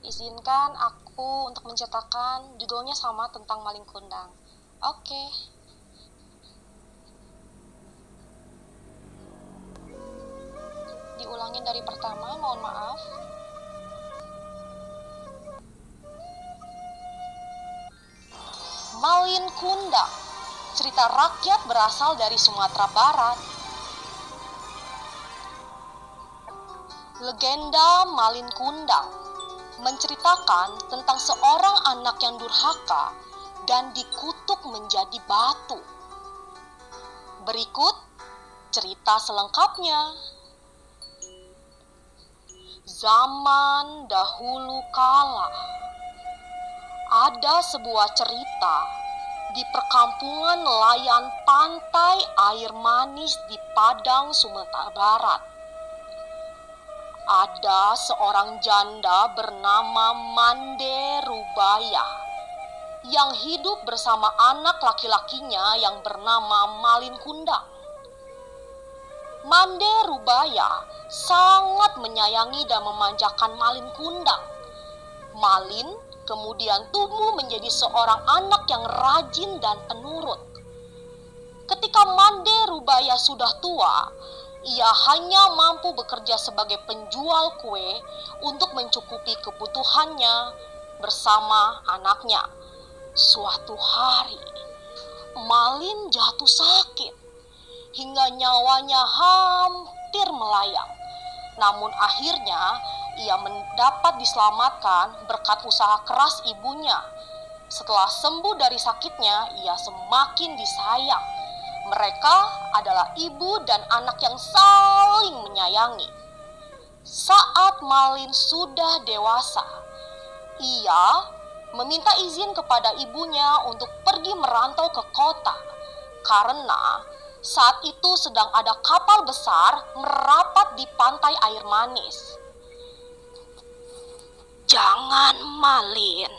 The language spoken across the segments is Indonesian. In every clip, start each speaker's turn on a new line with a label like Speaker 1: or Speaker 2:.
Speaker 1: Izinkan aku untuk menceritakan judulnya sama tentang maling kundang. Oke. Diulangin dari pertama, mohon maaf. Malin Kundang, cerita rakyat berasal dari Sumatera Barat. Legenda Malin Kundang menceritakan tentang seorang anak yang durhaka dan dikutuk menjadi batu. Berikut cerita selengkapnya. Zaman dahulu kala, ada sebuah cerita di perkampungan nelayan pantai air manis di Padang, Sumatera Barat. Ada seorang janda bernama Mande Rubaya yang hidup bersama anak laki-lakinya yang bernama Malin Kundang. Mande Rubaya sangat menyayangi dan memanjakan Malin Kundang. Malin kemudian tumbuh menjadi seorang anak yang rajin dan penurut. Ketika Mande Rubaya sudah tua, ia hanya mampu bekerja sebagai penjual kue untuk mencukupi kebutuhannya bersama anaknya. Suatu hari, Malin jatuh sakit hingga nyawanya hampir melayang. Namun akhirnya ia mendapat diselamatkan berkat usaha keras ibunya. Setelah sembuh dari sakitnya, ia semakin disayang. Mereka adalah ibu dan anak yang saling menyayangi. Saat Malin sudah dewasa, ia meminta izin kepada ibunya untuk pergi merantau ke kota. Karena saat itu sedang ada kapal besar merapat di pantai air manis. "Jangan, Malin.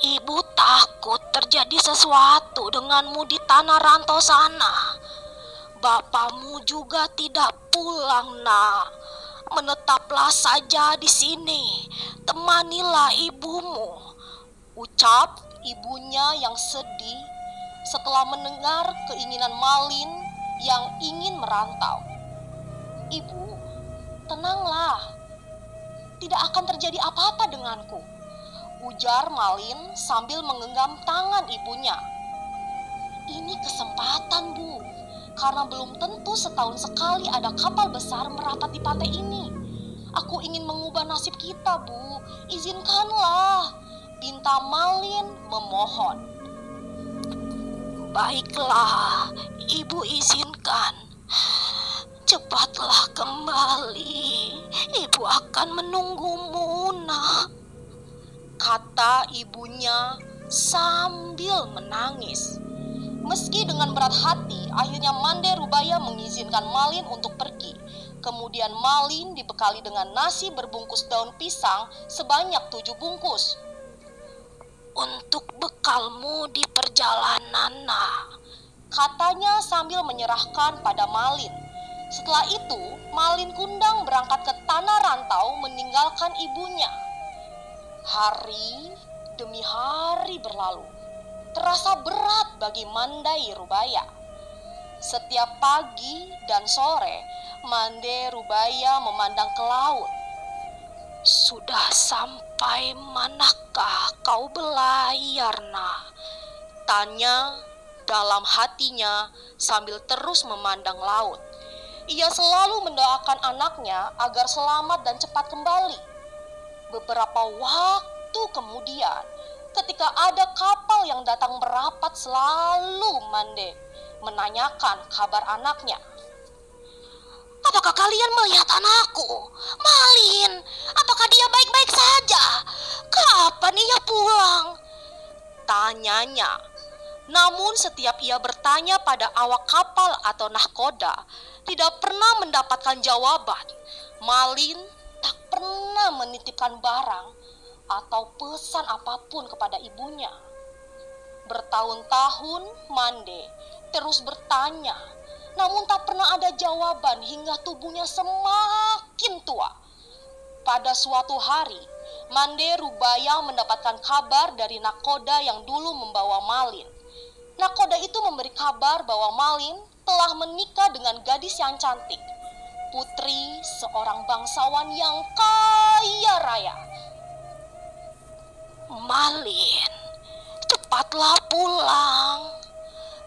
Speaker 1: Ibu takut terjadi sesuatu denganmu di tanah rantau sana. Bapamu juga tidak pulang, nak. Menetaplah saja di sini. Temanilah ibumu," ucap ibunya yang sedih setelah mendengar keinginan Malin yang ingin merantau. "Ibu, tenanglah. Tidak akan terjadi apa-apa denganku," ujar Malin sambil menggenggam tangan ibunya. "Ini kesempatan, Bu, karena belum tentu setahun sekali ada kapal besar merapat di pantai ini. Aku ingin mengubah nasib kita, Bu. Izinkanlah," pinta Malin memohon. "Baiklah, Ibu izinkan. Cepatlah kembali. Ibu akan menunggumu, nak," kata ibunya sambil menangis. Meski dengan berat hati, akhirnya Mande Rubaya mengizinkan Malin untuk pergi. Kemudian Malin dibekali dengan nasi berbungkus daun pisang sebanyak 7 bungkus. "Untuk bekalmu di perjalanan, nak," katanya sambil menyerahkan pada Malin. Setelah itu, Malin Kundang berangkat ke tanah rantau meninggalkan ibunya. Hari demi hari berlalu. Terasa berat bagi Mande Rubaya. Setiap pagi dan sore, Mande Rubaya memandang ke laut. "Sudah sampai manakah kau belayar, nak?" tanya dalam hatinya sambil terus memandang laut. Ia selalu mendoakan anaknya agar selamat dan cepat kembali. Beberapa waktu kemudian, ketika ada kapal yang datang merapat, selalu Mande menanyakan kabar anaknya. "Apakah kalian melihat anakku? Malin, apakah dia baik-baik saja? Kapan ia pulang?" tanyanya. Namun setiap ia bertanya pada awak kapal atau nahkoda, tidak pernah mendapatkan jawaban. Malin tak pernah menitipkan barang atau pesan apapun kepada ibunya. Bertahun-tahun Mande terus bertanya, namun tak pernah ada jawaban hingga tubuhnya semakin tua. Pada suatu hari, Mande Rubaya mendapatkan kabar dari nakoda yang dulu membawa Malin. Nakoda itu memberi kabar bahwa Malin telah menikah dengan gadis yang cantik, putri seorang bangsawan yang kaya raya. Malin, cepatlah pulang.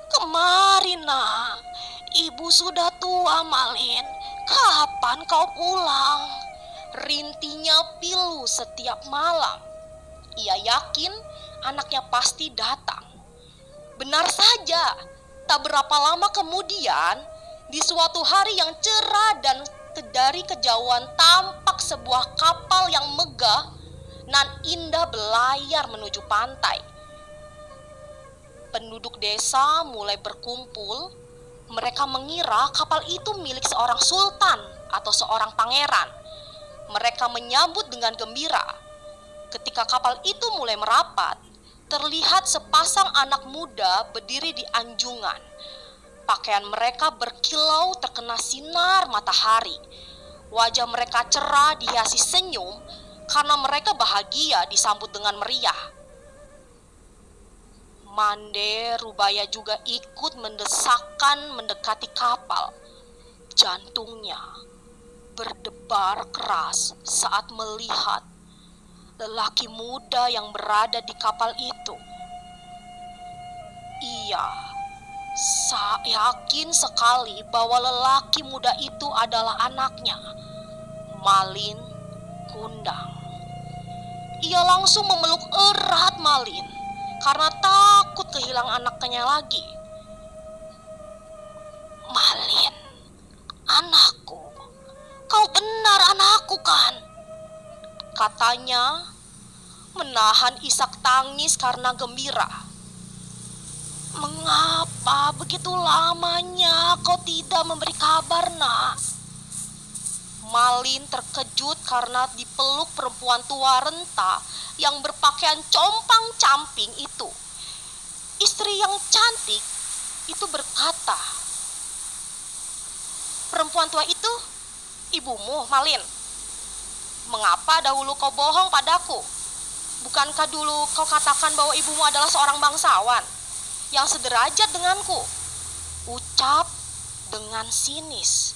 Speaker 1: Kemari nak, ibu sudah tua Malin. Kapan kau pulang? Rintinya Pilu setiap malam. Ia yakin anaknya pasti datang. Benar saja, tak berapa lama kemudian, di suatu hari yang cerah dan dari kejauhan tampak sebuah kapal yang megah nan indah berlayar menuju pantai. Penduduk desa mulai berkumpul. Mereka mengira kapal itu milik seorang sultan atau seorang pangeran. Mereka menyambut dengan gembira. Ketika kapal itu mulai merapat, terlihat sepasang anak muda berdiri di anjungan. Pakaian mereka berkilau terkena sinar matahari. Wajah mereka cerah dihiasi senyum karena mereka bahagia disambut dengan meriah. Mande Rubaya juga ikut mendesakkan mendekati kapal. Jantungnya berdebar keras saat melihat lelaki muda yang berada di kapal itu. Ia yakin sekali bahwa lelaki muda itu adalah anaknya, Malin Kundang. Ia langsung memeluk erat Malin karena takut kehilangan anaknya lagi. Malin, anakku, kau benar anakku kan? Katanya menahan isak tangis karena gembira. Mengapa begitu lamanya kau tidak memberi kabar, nak? Malin terkejut karena dipeluk perempuan tua renta yang berpakaian compang-camping itu. Istri yang cantik itu berkata, "Perempuan tua itu ibumu, Malin. Mengapa dahulu kau bohong padaku? Bukankah dulu kau katakan bahwa ibumu adalah seorang bangsawan yang sederajat denganku?" Ucap dengan sinis.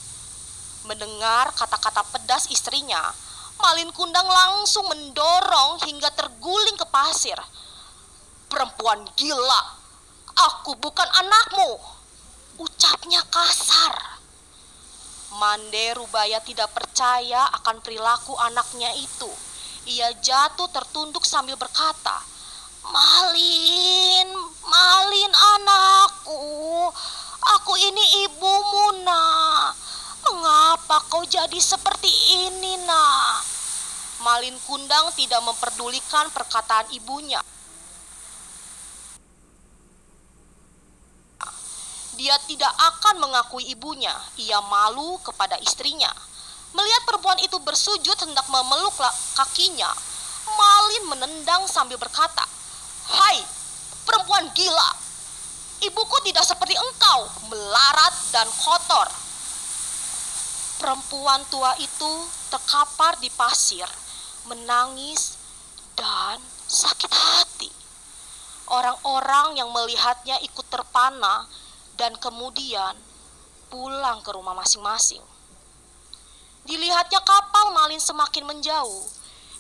Speaker 1: Mendengar kata-kata pedas istrinya, Malin Kundang langsung mendorong hingga terguling ke pasir. "Perempuan gila, aku bukan anakmu," ucapnya kasar. Mande Rubaya tidak percaya akan perilaku anaknya itu. Ia jatuh tertunduk sambil berkata, "Malin, Malin anakku, aku ini ibumu, nak. Mengapa kau jadi seperti ini, nak?" Malin Kundang tidak memperdulikan perkataan ibunya. Dia tidak akan mengakui ibunya. Ia malu kepada istrinya. Melihat perempuan itu bersujud hendak memeluk kakinya, Malin menendang sambil berkata, "Hai, perempuan gila! Ibuku tidak seperti engkau, melarat dan kotor." Perempuan tua itu terkapar di pasir, menangis dan sakit hati. Orang-orang yang melihatnya ikut terpana dan kemudian pulang ke rumah masing-masing. Dilihatnya kapal Malin semakin menjauh.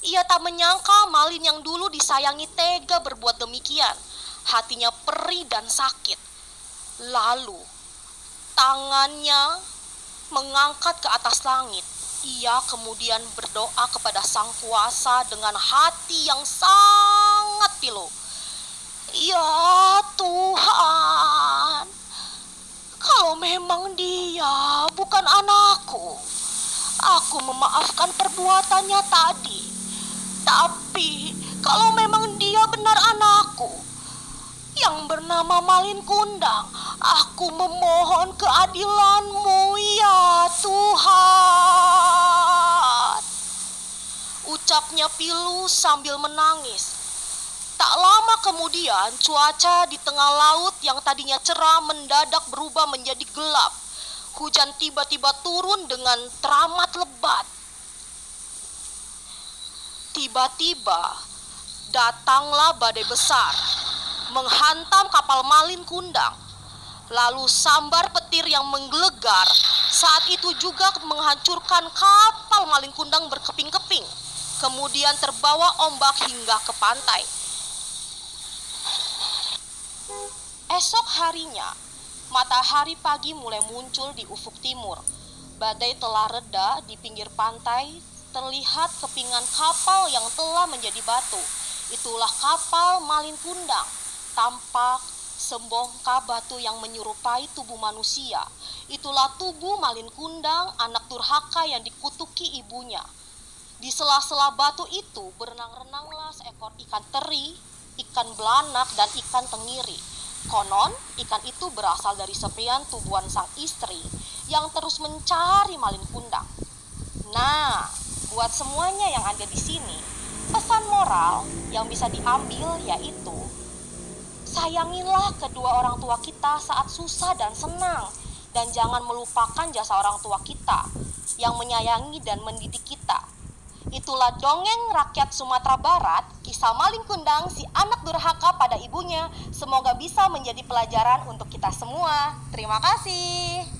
Speaker 1: Ia tak menyangka Malin yang dulu disayangi tega berbuat demikian. Hatinya perih dan sakit. Lalu tangannya mengangkat ke atas langit. Ia kemudian berdoa kepada Sang Kuasa dengan hati yang sangat pilu. "Ya Tuhan, kalau memang dia bukan anakku, aku memaafkan perbuatannya tadi. Tapi kalau memang dia benar anakku yang bernama Malin Kundang, aku memohon keadilan-Mu, ya Tuhan." Ucapnya pilu sambil menangis. Tak lama kemudian, cuaca di tengah laut yang tadinya cerah mendadak berubah menjadi gelap. Hujan tiba-tiba turun dengan teramat lebat. Tiba-tiba datanglah badai besar, menghantam kapal Malin Kundang. Lalu sambar petir yang menggelegar saat itu juga menghancurkan kapal Malin Kundang berkeping-keping. Kemudian terbawa ombak hingga ke pantai. Esok harinya, matahari pagi mulai muncul di ufuk timur. Badai telah reda di pinggir pantai, terlihat kepingan kapal yang telah menjadi batu. Itulah kapal Malin Kundang. Tampak sebongkah batu yang menyerupai tubuh manusia. Itulah tubuh Malin Kundang, anak durhaka yang dikutuki ibunya. Di sela-sela batu itu berenang-renanglah seekor ikan teri, ikan belanak, dan ikan tenggiri. Konon, ikan itu berasal dari serpihan tubuhan sang istri yang terus mencari Malin Kundang. Nah, buat semuanya yang ada di sini, pesan moral yang bisa diambil yaitu sayangilah kedua orang tua kita saat susah dan senang, dan jangan melupakan jasa orang tua kita yang menyayangi dan mendidik kita. Itulah dongeng rakyat Sumatera Barat, kisah Malin Kundang si anak durhaka pada ibunya. Semoga bisa menjadi pelajaran untuk kita semua. Terima kasih.